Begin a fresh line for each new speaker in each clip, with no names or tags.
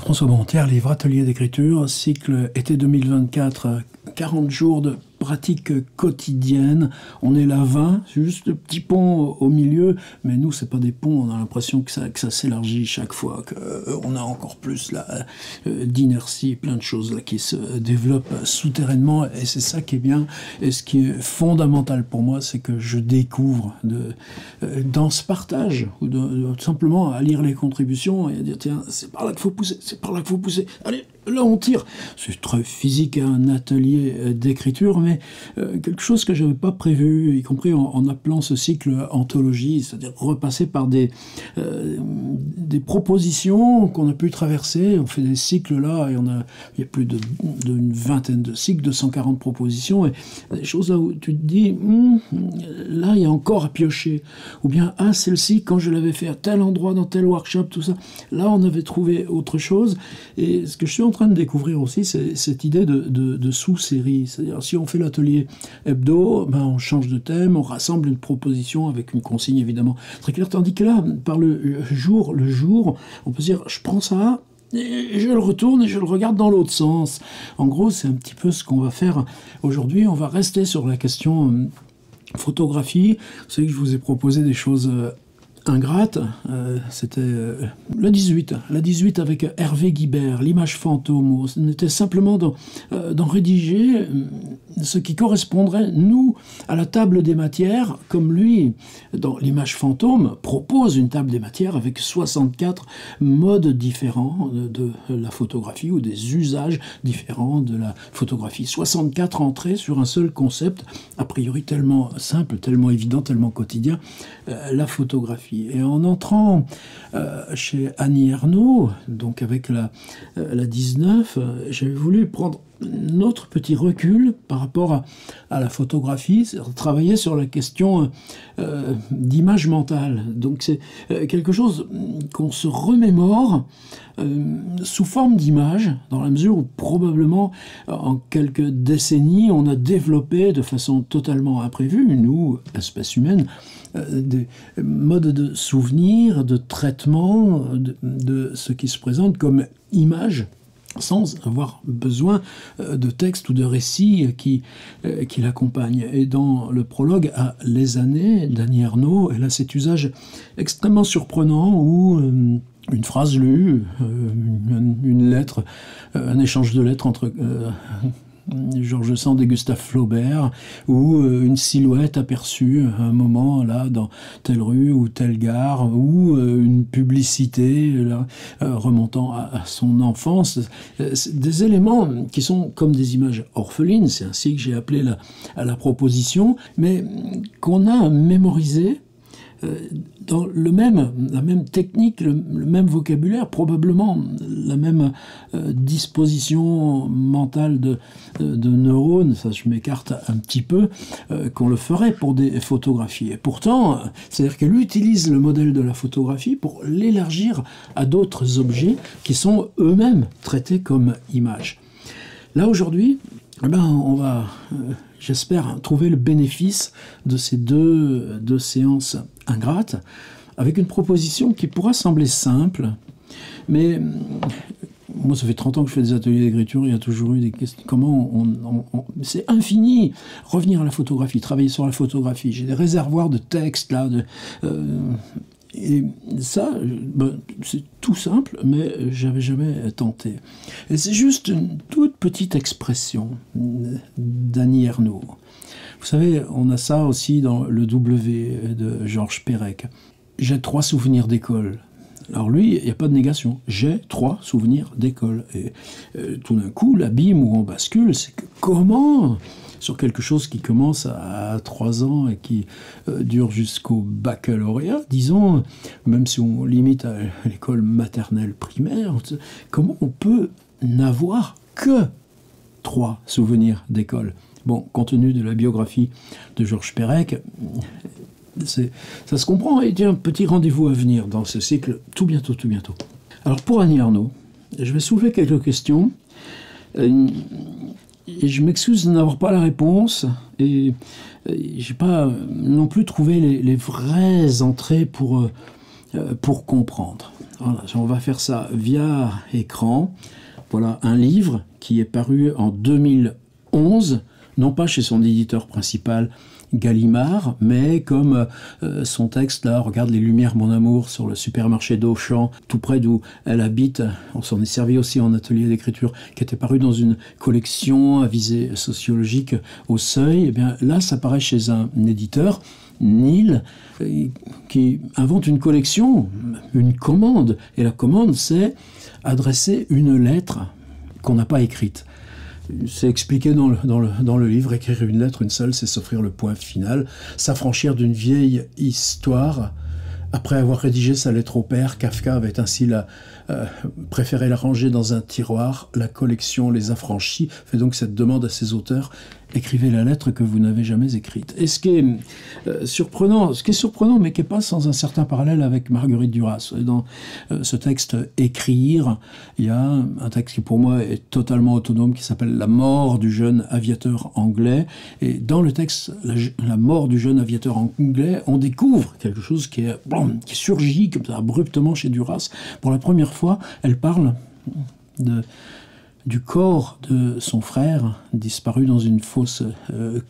François Bonterre, livre Atelier d'écriture, cycle été 2024, 40 jours de pratique quotidienne. On est là 20, c'est juste le petit pont au milieu, mais nous, c'est pas des ponts, on a l'impression que ça s'élargit chaque fois, qu'on a encore plus d'inertie, plein de choses là, qui se développent souterrainement, et c'est ça qui est bien. Et ce qui est fondamental pour moi, c'est que je découvre dans ce partage, ou tout simplement à lire les contributions et à dire tiens, c'est par là qu'il faut pousser, c'est par là qu'il faut pousser, allez, là on tire. C'est très physique, un atelier d'écriture, mais quelque chose que je n'avais pas prévu, y compris en appelant ce cycle anthologie, c'est-à-dire repasser par des propositions qu'on a pu traverser. On fait des cycles là, et il y a plus d'une vingtaine de cycles, 240 propositions, et des choses là où tu te dis, là il y a encore à piocher, ou bien, celle-ci, quand je l'avais fait à tel endroit, dans tel workshop, tout ça, là on avait trouvé autre chose. Et ce que je suis en train de découvrir aussi, c'est cette idée de sous-série. C'est-à-dire, si on fait l'atelier hebdo, on change de thème, on rassemble une proposition avec une consigne évidemment très claire. Tandis que là, par le jour, on peut se dire, je prends ça, et je le retourne et je le regarde dans l'autre sens. En gros, c'est un petit peu ce qu'on va faire aujourd'hui. On va rester sur la question photographie. Vous savez que je vous ai proposé des choses ingrate, c'était la 18 avec Hervé Guibert, l'image fantôme. On était simplement dans rédiger ce qui correspondrait, nous, à la table des matières, comme lui, dans l'image fantôme, propose une table des matières avec 64 modes différents de la photographie ou des usages différents de la photographie. 64 entrées sur un seul concept, a priori tellement simple, tellement évident, tellement quotidien, la photographie. Et en entrant chez Annie Ernaux, donc avec la 19, j'avais voulu prendre un autre petit recul par rapport à la photographie, travailler sur la question d'image mentale. Donc c'est quelque chose qu'on se remémore sous forme d'image, dans la mesure où probablement en quelques décennies, on a développé de façon totalement imprévue, nous, espèce humaine, des modes de souvenir, de traitement de ce qui se présente comme image, sans avoir besoin de texte ou de récit qui l'accompagne. Et dans le prologue à Les années d'Annie Ernaux, elle a cet usage extrêmement surprenant où une phrase lue, une lettre, un échange de lettres entre George Sand et Gustave Flaubert, ou une silhouette aperçue à un moment là dans telle rue ou telle gare, ou une publicité là, remontant à son enfance, des éléments qui sont comme des images orphelines, c'est ainsi que j'ai appelé la proposition, mais qu'on a mémorisé dans la même technique, le même vocabulaire, probablement la même disposition mentale de neurones, ça je m'écarte un petit peu, qu'on le ferait pour des photographies. Et pourtant, c'est-à-dire qu'elle utilise le modèle de la photographie pour l'élargir à d'autres objets qui sont eux-mêmes traités comme images. Là aujourd'hui, on va, j'espère, trouver le bénéfice de ces deux séances ingrates, avec une proposition qui pourra sembler simple, mais moi ça fait 30 ans que je fais des ateliers d'écriture, il y a toujours eu des questions, comment c'est infini, revenir à la photographie, travailler sur la photographie, j'ai des réservoirs de textes là, et ça, c'est tout simple, mais j'avais jamais tenté. Et c'est juste une toute petite expression d'Annie Ernaux. Vous savez, on a ça aussi dans le W de Georges Perec. J'ai 3 souvenirs d'école. Alors lui, il n'y a pas de négation. J'ai 3 souvenirs d'école. Et tout d'un coup, l'abîme où on bascule, c'est que comment, sur quelque chose qui commence à 3 ans et qui dure jusqu'au baccalauréat, disons, même si on limite à l'école maternelle primaire, comment on peut n'avoir que 3 souvenirs d'école? Bon, compte tenu de la biographie de Georges Perec, ça se comprend. Et tiens, petit rendez-vous à venir dans ce cycle, tout bientôt. Alors pour Annie Ernaux, je vais soulever quelques questions. Et je m'excuse de n'avoir pas la réponse, et j'ai pas non plus trouvé les vraies entrées pour comprendre. Voilà, on va faire ça via écran. Voilà un livre qui est paru en 2011, non pas chez son éditeur principal, Gallimard, mais comme son texte là, regarde les lumières mon amour sur le supermarché d'Auchan, tout près d'où elle habite, on s'en est servi aussi en atelier d'écriture, qui était paru dans une collection à visée sociologique au Seuil, et bien là ça paraît chez un éditeur, Nil, qui invente une collection, une commande, et la commande c'est adresser une lettre qu'on n'a pas écrite. C'est expliqué dans le livre, écrire une lettre, une seule, c'est s'offrir le point final, s'affranchir d'une vieille histoire. Après avoir rédigé sa lettre au père, Kafka avait ainsi préféré la ranger dans un tiroir. La collection Les Affranchis fait donc cette demande à ses auteurs: écrivez la lettre que vous n'avez jamais écrite. Et ce qui est surprenant, mais qui n'est pas sans un certain parallèle avec Marguerite Duras. Dans ce texte Écrire, il y a un texte qui pour moi est totalement autonome, qui s'appelle La mort du jeune aviateur anglais. Et dans le texte La mort du jeune aviateur anglais, on découvre quelque chose qui surgit comme ça abruptement chez Duras. Pour la première fois, elle parle du corps de son frère disparu dans une fosse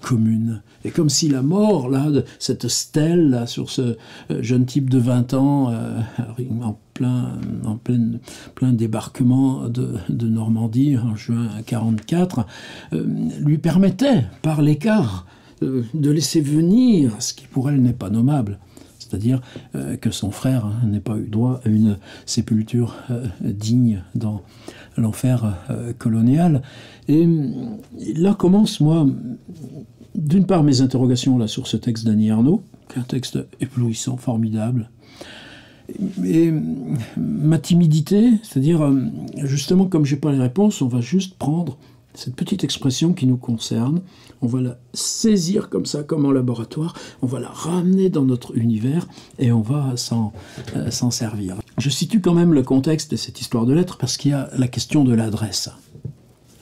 commune. Et comme si la mort, là, de cette stèle là, sur ce jeune type de 20 ans, en plein débarquement de Normandie en juin 1944, lui permettait, par l'écart, de laisser venir ce qui pour elle n'est pas nommable. C'est-à-dire que son frère n'ait pas eu droit à une sépulture digne dans l'enfer colonial. Et là commence, moi, d'une part mes interrogations là, sur ce texte d'Annie Ernaux, qui est un texte éblouissant, formidable, et ma timidité, c'est-à-dire, justement, comme je n'ai pas les réponses, on va juste prendre cette petite expression qui nous concerne, on va la saisir comme ça, comme en laboratoire, on va la ramener dans notre univers et on va s'en servir. Je situe quand même le contexte de cette histoire de lettres parce qu'il y a la question de l'adresse.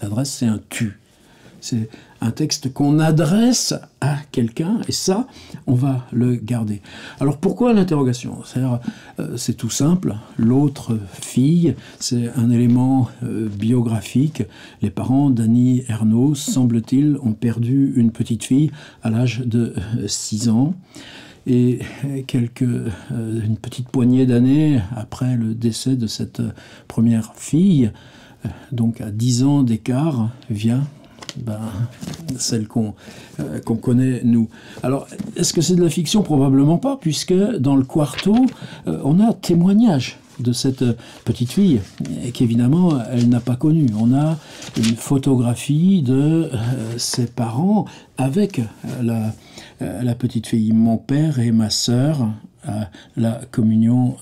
L'adresse, c'est un tu. C'est un texte qu'on adresse à quelqu'un, et ça, on va le garder. Alors pourquoi l'interrogation? C'est tout simple, l'autre fille, c'est un élément biographique. Les parents d'Annie Ernaux, semble-t-il, ont perdu une petite fille à l'âge de 6 ans. Et une petite poignée d'années après le décès de cette première fille, donc à 10 ans d'écart, vient celle qu'on connaît nous. Alors, est-ce que c'est de la fiction? Probablement pas, puisque dans le quarto, on a témoignage de cette petite fille, qu'évidemment, elle n'a pas connue. On a une photographie de ses parents avec la petite fille. Mon père et ma sœur à la communion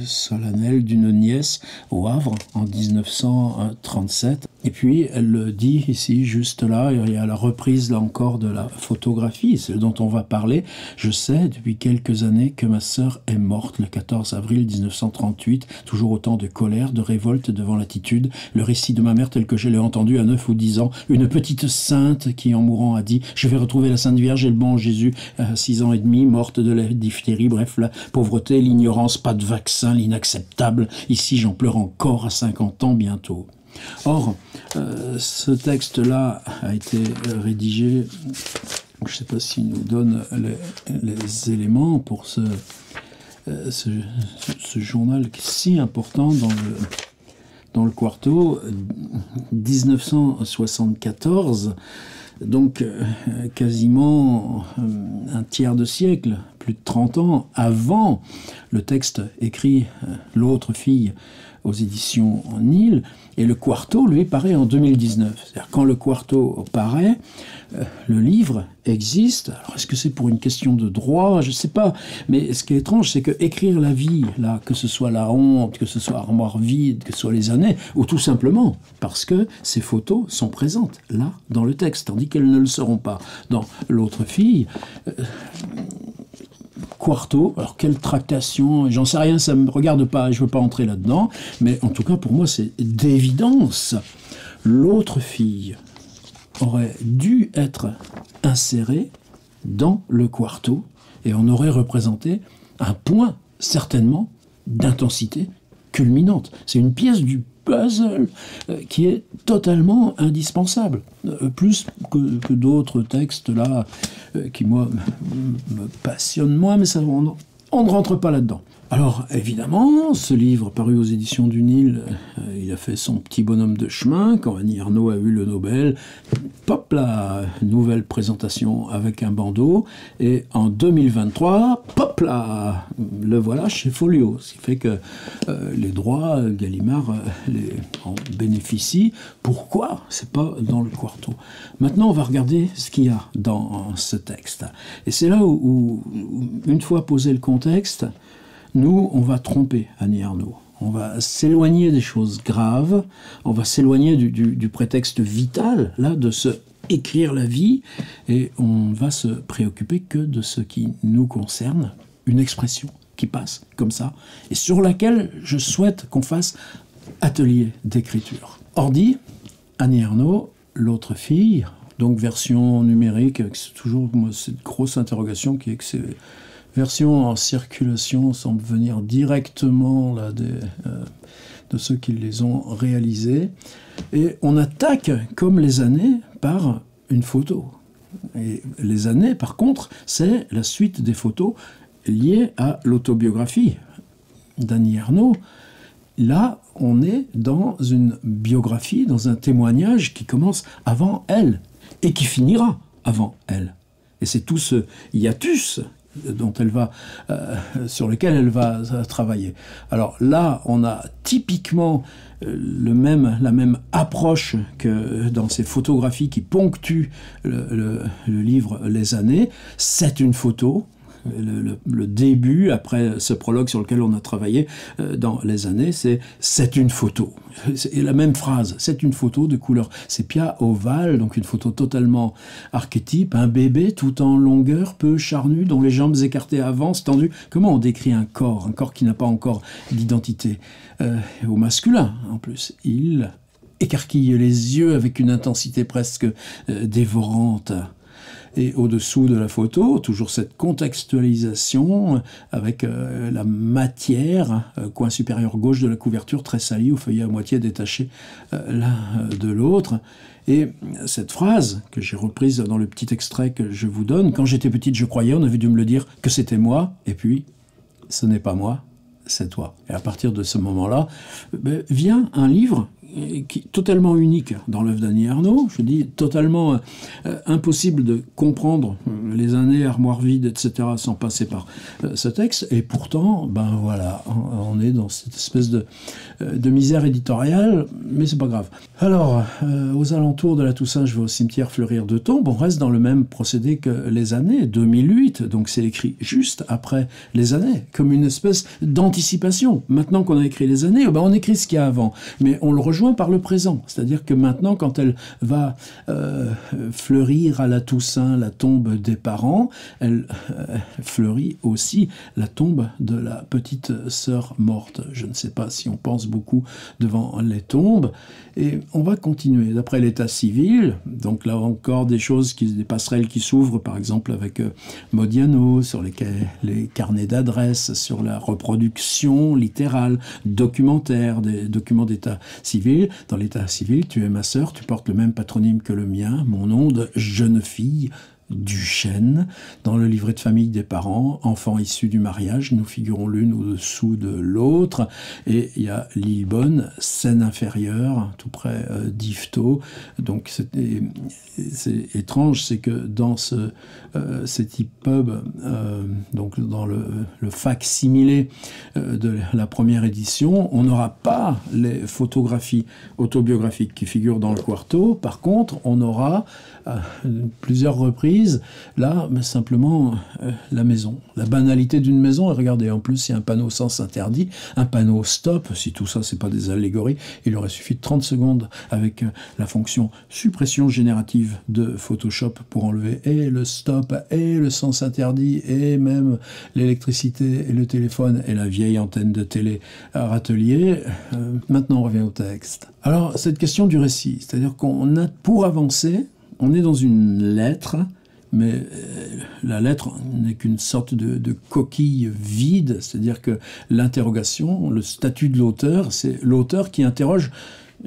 solennelle d'une nièce au Havre en 1937. Et puis elle le dit ici, juste là, il y a la reprise là encore de la photographie, celle dont on va parler. Je sais depuis quelques années que ma sœur est morte le 14 avril 1938, toujours autant de colère, de révolte devant l'attitude. Le récit de ma mère tel que je l'ai entendu à 9 ou 10 ans, une petite sainte qui en mourant a dit: je vais retrouver la Sainte Vierge et le bon Jésus à 6 ans et demi, morte de la diphtérie. Bref, la pauvreté, l'ignorance, pas de vaccin, l'inacceptable. Ici, j'en pleure encore à 50 ans bientôt. Or, ce texte-là a été rédigé, je ne sais pas s'il nous donne les éléments pour ce journal qui est si important dans le quarto, 1974, donc quasiment un tiers de siècle, plus de 30 ans avant le texte écrit L'autre fille aux éditions Nil, et le quarto, lui, paraît en 2019. C'est-à-dire, quand le quarto paraît, le livre existe. Alors, est-ce que c'est pour une question de droit? Je ne sais pas. Mais ce qui est étrange, c'est que écrire la vie, là, que ce soit la honte, que ce soit Armoire vide, que ce soit les années, ou tout simplement parce que ces photos sont présentes, là, dans le texte, tandis qu'elles ne le seront pas dans L'autre fille. Quarto, alors quelle tractation, j'en sais rien, ça ne me regarde pas, je ne veux pas entrer là-dedans, mais en tout cas pour moi c'est d'évidence. L'autre fille aurait dû être insérée dans le quarto et on aurait représenté un point certainement d'intensité culminante. C'est une pièce du puzzle qui est totalement indispensable. Plus que d'autres textes là qui, moi, me passionnent moins, mais ça, on ne rentre pas là-dedans. Alors, évidemment, ce livre, paru aux éditions du Nil, il a fait son petit bonhomme de chemin. Quand Annie Ernaux a eu le Nobel, pop là, nouvelle présentation avec un bandeau. Et en 2023, pop là, le voilà chez Folio. Ce qui fait que les droits, Gallimard en bénéficie. Pourquoi c'est pas dans le Quarto? Maintenant, on va regarder ce qu'il y a dans ce texte. Et c'est là où, une fois posé le contexte, nous, on va tromper Annie Ernaux. On va s'éloigner des choses graves, on va s'éloigner du prétexte vital, là, de se écrire la vie, et on va se préoccuper que de ce qui nous concerne, une expression qui passe comme ça, et sur laquelle je souhaite qu'on fasse atelier d'écriture. Ordi, Annie Ernaux, l'autre fille, donc version numérique, c'est toujours moi, cette grosse interrogation qui est que c'est... Version en circulation semble venir directement là, de ceux qui les ont réalisés. Et on attaque, comme les années, par une photo. Et les années, par contre, c'est la suite des photos liées à l'autobiographie d'Annie Ernaux. Là, on est dans une biographie, dans un témoignage qui commence avant elle et qui finira avant elle. Et c'est tout ce hiatus dont elle va, sur lequel elle va travailler. Alors là, on a typiquement la même approche que dans ces photographies qui ponctuent le livre Les années. C'est une photo. Le début, après ce prologue sur lequel on a travaillé dans Les années, c'est une photo. Et la même phrase, c'est une photo de couleur sépia ovale, donc une photo totalement archétype, un bébé tout en longueur, peu charnu, dont les jambes écartées avancent, tendues. Comment on décrit un corps qui n'a pas encore d'identité au masculin, en plus. Il écarquille les yeux avec une intensité presque dévorante. Et au-dessous de la photo, toujours cette contextualisation avec la matière, coin supérieur gauche de la couverture, très salie, au feuillet à moitié détaché l'un de l'autre. Et cette phrase, que j'ai reprise dans le petit extrait que je vous donne, « Quand j'étais petite, je croyais, on avait dû me le dire, que c'était moi, et puis, ce n'est pas moi, c'est toi. » Et à partir de ce moment-là, vient un livre qui est totalement unique dans l'œuvre d'Annie Ernaux. Je dis totalement impossible de comprendre les années, armoire vide, etc. sans passer par ce texte. Et pourtant, ben voilà, on est dans cette espèce de misère éditoriale, mais c'est pas grave. Alors, aux alentours de la Toussaint, je vais au cimetière fleurir de tombes. On reste dans le même procédé que Les années, 2008. Donc c'est écrit juste après Les années, comme une espèce d'anticipation. Maintenant qu'on a écrit Les années, ben on écrit ce qu'il y a avant. Mais on le rejoint par le présent. C'est-à-dire que maintenant, quand elle va fleurir à la Toussaint la tombe des parents, elle fleurit aussi la tombe de la petite sœur morte. Je ne sais pas si on pense beaucoup devant les tombes. Et on va continuer. D'après l'état civil, donc là encore des passerelles qui s'ouvrent, par exemple avec Modiano, sur les carnets d'adresses, sur la reproduction littérale, documentaire, des documents d'état civil. Dans l'état civil, tu es ma sœur, tu portes le même patronyme que le mien, mon nom de jeune fille, Duchesne. Dans le livret de famille des parents, enfants issus du mariage, nous figurons l'une au-dessous de l'autre. Et il y a Lillebonne, scène inférieure, tout près d'Yvetot. Donc c'est étrange, c'est que dans cet EPUB, donc dans le fac-similé de la première édition, on n'aura pas les photographies autobiographiques qui figurent dans le Quarto. Par contre, on aura plusieurs reprises, là, mais simplement la maison, la banalité d'une maison. Et regardez, en plus, il y a un panneau sens interdit, un panneau stop. Si tout ça, c'est pas des allégories, il aurait suffi de 30 secondes avec la fonction suppression générative de Photoshop pour enlever et le stop et le sens interdit et même l'électricité et le téléphone et la vieille antenne de télé à râtelier. Maintenant, on revient au texte. Alors, cette question du récit, c'est-à-dire qu'on a, pour avancer, on est dans une lettre mais la lettre n'est qu'une sorte de coquille vide, c'est-à-dire que l'interrogation, le statut de l'auteur, c'est l'auteur qui interroge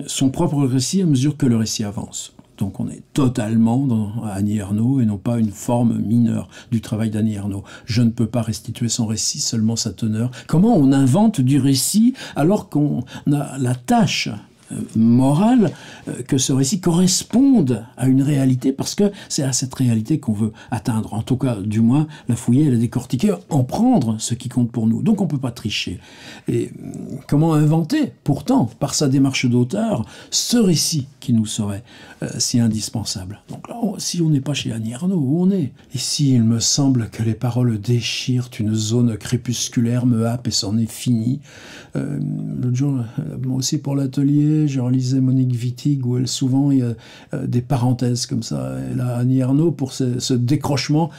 son propre récit à mesure que le récit avance. Donc on est totalement dans Annie Ernaux et non pas une forme mineure du travail d'Annie Ernaux. Je ne peux pas restituer son récit, seulement sa teneur. Comment on invente du récit alors qu'on a la tâche morale que ce récit corresponde à une réalité, parce que c'est à cette réalité qu'on veut atteindre. En tout cas, du moins, la fouiller, la décortiquer, en prendre ce qui compte pour nous. Donc on ne peut pas tricher. Et comment inventer, pourtant, par sa démarche d'auteur, ce récit qui nous serait si indispensable. Donc là, si on n'est pas chez Annie Ernaux, où on est? Ici, il me semble que les paroles déchirent une zone crépusculaire, me happe et c'en est fini. L'autre jour, moi aussi pour l'atelier, je relisais Monique Wittig, où souvent il y a des parenthèses comme ça. Et là, Annie Ernaux, pour ce décrochement,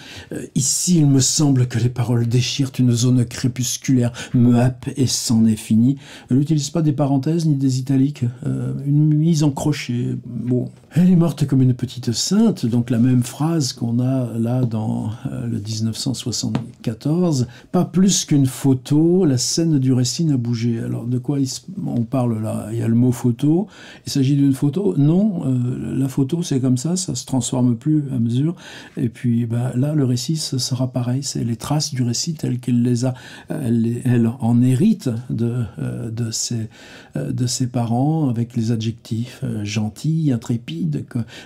ici, il me semble que les paroles déchirent une zone crépusculaire, me happe et c'en est fini. Elle n'utilise pas des parenthèses ni des italiques, une mise en crochet. Bon, elle est morte comme une petite sainte, donc la même phrase qu'on a là dans le 1974. Pas plus qu'une photo, la scène du récit n'a bougé. Alors de quoi on parle là? Il y a le mot photo. Il s'agit d'une photo? Non, la photo c'est comme ça se transforme plus à mesure. Et puis là le récit ce sera pareil, c'est les traces du récit telles qu'elle les a, elle en hérite de ses parents avec les adjectifs gentil, intrépide.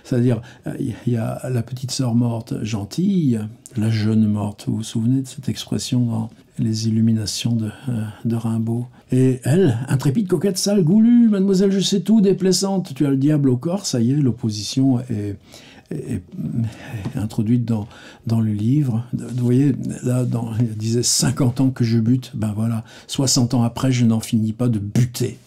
C'est-à-dire, il y a la petite sœur morte gentille, la jeune morte. Vous vous souvenez de cette expression dans les illuminations de Rimbaud? Et elle, intrépide, coquette, sale, goulue, mademoiselle je sais tout, déplaisante, tu as le diable au corps, ça y est, l'opposition est introduite dans le livre. Vous voyez, là, il disait 50 ans que je bute, ben voilà, 60 ans après, je n'en finis pas de buter.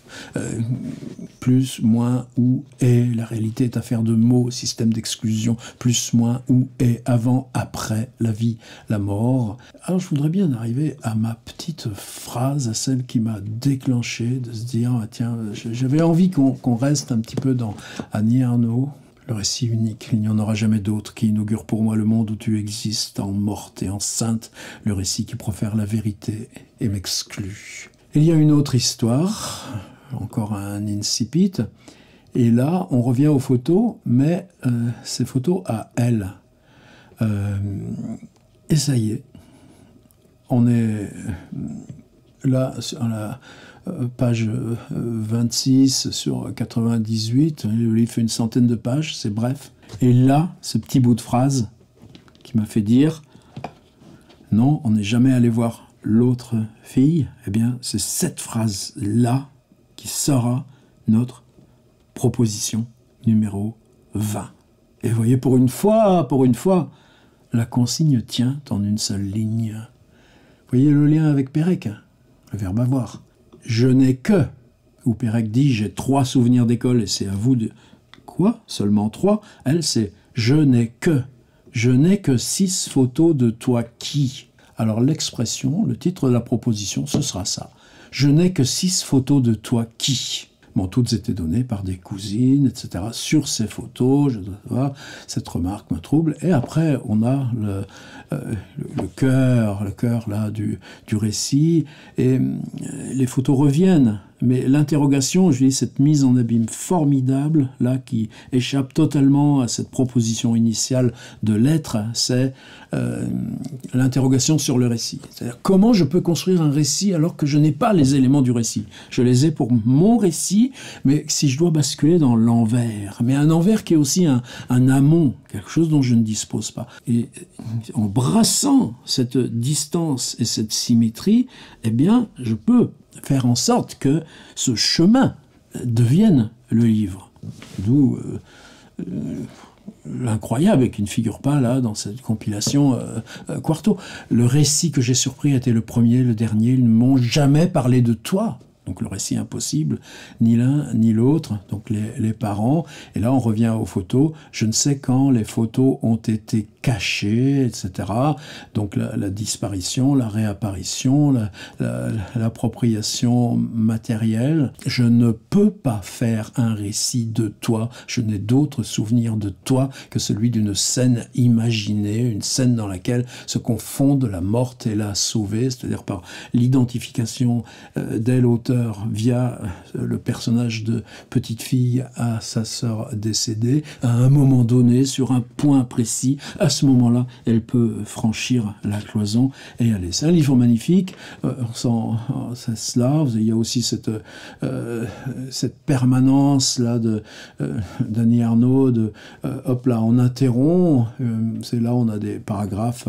Plus, moins, où, et, la réalité est affaire de mots, système d'exclusion, plus, moins, où, et, avant, après, la vie, la mort. Alors je voudrais bien arriver à ma petite phrase, à celle qui m'a déclenché, de se dire, ah, tiens, j'avais envie qu'on reste un petit peu dans Annie Ernaux. Le récit unique, il n'y en aura jamais d'autre qui inaugure pour moi le monde où tu existes, en morte et en sainte, le récit qui profère la vérité et m'exclut. Il y a une autre histoire, encore un incipit, et là on revient aux photos, mais ces photos à elle. Et ça y est, on est là sur la page 26 sur 98, le livre fait une centaine de pages, c'est bref. Et là, ce petit bout de phrase qui m'a fait dire « Non, on n'est jamais allé voir l'autre fille », eh bien, c'est cette phrase-là qui sera notre proposition numéro 20. Et vous voyez, pour une fois, la consigne tient en une seule ligne. Vous voyez le lien avec Pérec, le verbe avoir. Je n'ai que, où Pérec dit, j'ai 3 souvenirs d'école et c'est à vous de... Quoi? Seulement 3? Elle, c'est je n'ai que 6 photos de toi qui. Alors l'expression, le titre de la proposition, ce sera ça. Je n'ai que 6 photos de toi qui. Bon, toutes étaient données par des cousines, etc. Sur ces photos, je dois voir, cette remarque me trouble. Et après, on a le cœur là du récit. Et les photos reviennent. Mais l'interrogation, je dis, cette mise en abîme formidable, là, qui échappe totalement à cette proposition initiale de l'être, c'est l'interrogation sur le récit. C'est-à-dire, comment je peux construire un récit alors que je n'ai pas les éléments du récit? Je les ai pour mon récit, mais si je dois basculer dans l'envers, mais un envers qui est aussi un amont, quelque chose dont je ne dispose pas. Et en brassant cette distance et cette symétrie, eh bien, je peux faire en sorte que ce chemin devienne le livre. D'où l'incroyable et qui ne figure pas là dans cette compilation Quarto. Le récit que j'ai surpris était le premier, le dernier. Ils ne m'ont jamais parlé de toi. Donc le récit impossible, ni l'un ni l'autre, donc les parents. Et là on revient aux photos. Je ne sais quand les photos ont été caché, etc. Donc la disparition, la réapparition, l'appropriation matérielle. Je ne peux pas faire un récit de toi. Je n'ai d'autre souvenir de toi que celui d'une scène imaginée, une scène dans laquelle se confondent la morte et la sauvée, c'est-à-dire par l'identification d'elle, auteur, via le personnage de petite fille à sa sœur décédée, à un moment donné, sur un point précis. À ce moment-là, elle peut franchir la cloison et aller. C'est un livre magnifique, c'est cela. Il y a aussi cette permanence-là d'Annie Ernaux, hop là, on interrompt, c'est là on a des paragraphes,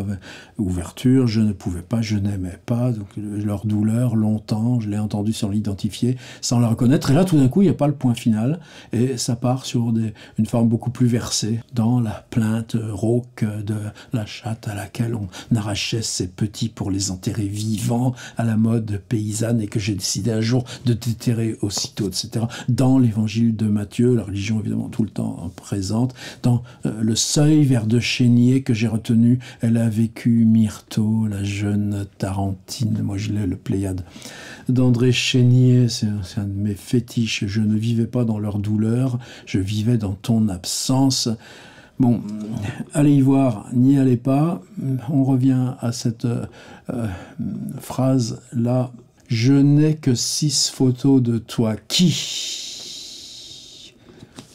ouverture, je ne pouvais pas, je n'aimais pas, donc leur douleur, longtemps, je l'ai entendu sans l'identifier, sans la reconnaître, et là tout d'un coup, il n'y a pas le point final, et ça part sur une forme beaucoup plus versée, dans la plainte rauque de la chatte à laquelle on arrachait ses petits pour les enterrer vivants à la mode paysanne et que j'ai décidé un jour de déterrer aussitôt, etc. Dans l'évangile de Matthieu, la religion évidemment tout le temps présente, dans le seuil vers de chénier que j'ai retenu, elle a vécu Myrto, la jeune Tarentine, moi je l'ai le Pléiade d'André Chénier, c'est un de mes fétiches, je ne vivais pas dans leur douleur, je vivais dans ton absence. Bon, allez y voir, n'y allez pas. On revient à cette phrase-là. Je n'ai que 6 photos de toi. Qui?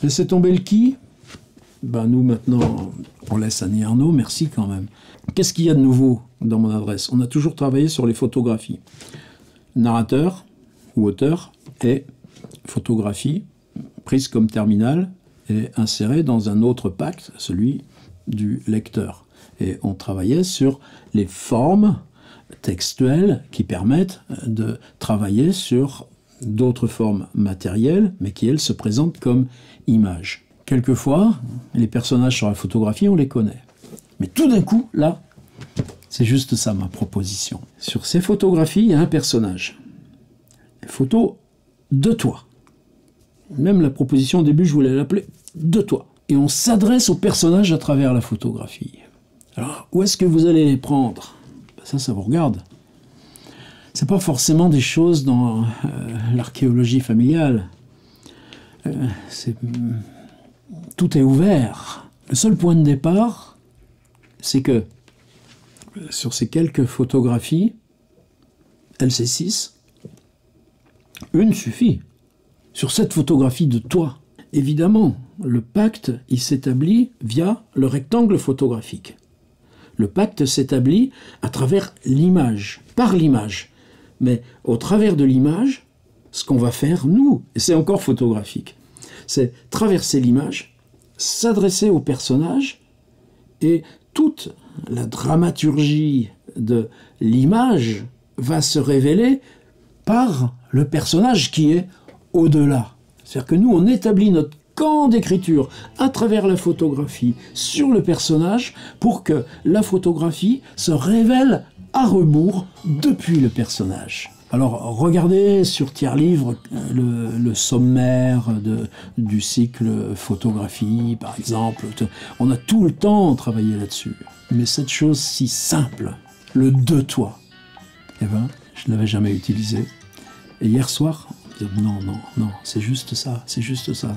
Laissez tomber le qui? Ben nous, maintenant, on laisse Annie Ernaux. Merci quand même. Qu'est-ce qu'il y a de nouveau dans mon adresse? On a toujours travaillé sur les photographies. Narrateur ou auteur et photographie prise comme terminale et inséré dans un autre pacte, celui du lecteur. Et on travaillait sur les formes textuelles qui permettent de travailler sur d'autres formes matérielles, mais qui, elles, se présentent comme images. Quelquefois, les personnages sur la photographie, on les connaît. Mais tout d'un coup, là, c'est juste ça ma proposition. Sur ces photographies, il y a un personnage. Une photo de toi. Même la proposition au début, je voulais l'appeler « de toi ». Et on s'adresse au personnage à travers la photographie. Alors, où est-ce que vous allez les prendre? Ben ça vous regarde. C'est pas forcément des choses dans l'archéologie familiale. Tout est ouvert. Le seul point de départ, c'est que sur ces quelques photographies, LC6, une suffit. Sur cette photographie de toi, évidemment, le pacte, il s'établit via le rectangle photographique. Le pacte s'établit à travers l'image, par l'image. Mais au travers de l'image, ce qu'on va faire, nous, et c'est encore photographique, c'est traverser l'image, s'adresser au personnage, et toute la dramaturgie de l'image va se révéler par le personnage qui est au-delà. C'est-à-dire que nous, on établit notre camp d'écriture à travers la photographie sur le personnage pour que la photographie se révèle à rebours depuis le personnage. Alors, regardez sur Tiers-Livre le sommaire du cycle photographie, par exemple. On a tout le temps travaillé là-dessus. Mais cette chose si simple, le « de toi », eh ben, je ne l'avais jamais utilisé. Et hier soir, non, c'est juste ça.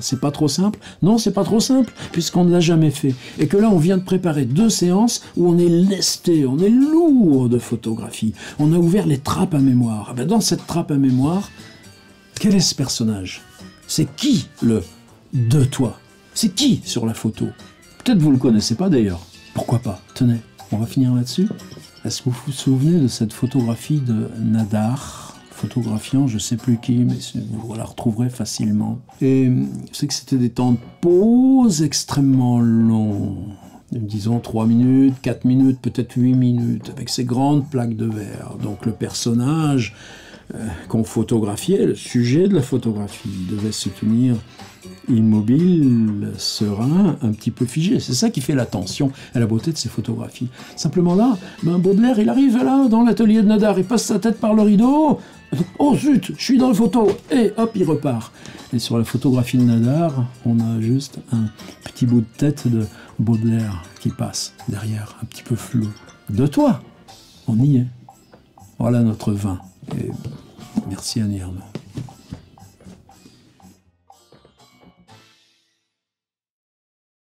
C'est pas trop simple? Non, c'est pas trop simple, puisqu'on ne l'a jamais fait. Et que là, on vient de préparer 2 séances où on est lesté, on est lourd de photographies. On a ouvert les trappes à mémoire. Ben, dans cette trappe à mémoire, quel est ce personnage? C'est qui le « de toi » ? C'est qui sur la photo? Peut-être vous le connaissez pas d'ailleurs. Pourquoi pas? Tenez, on va finir là-dessus. Est-ce que vous vous souvenez de cette photographie de Nadar, photographiant je ne sais plus qui, mais vous la retrouverez facilement. Et c'est que c'était des temps de pause extrêmement longs. Disons 3 minutes, 4 minutes, peut-être 8 minutes, avec ces grandes plaques de verre. Donc le personnage qu'on photographiait, le sujet de la photographie, devait se tenir immobile, serein, un petit peu figé. C'est ça qui fait l'attention à la beauté de ces photographies. Simplement là, Baudelaire, il arrive là, dans l'atelier de Nadar, il passe sa tête par le rideau, Oh zut, je suis dans la photo. Et hop, il repart. Et sur la photographie de Nadar, on a juste un petit bout de tête de Baudelaire qui passe derrière, un petit peu flou. De toi, on y est. Voilà notre vin. Et merci Annie Ernaux.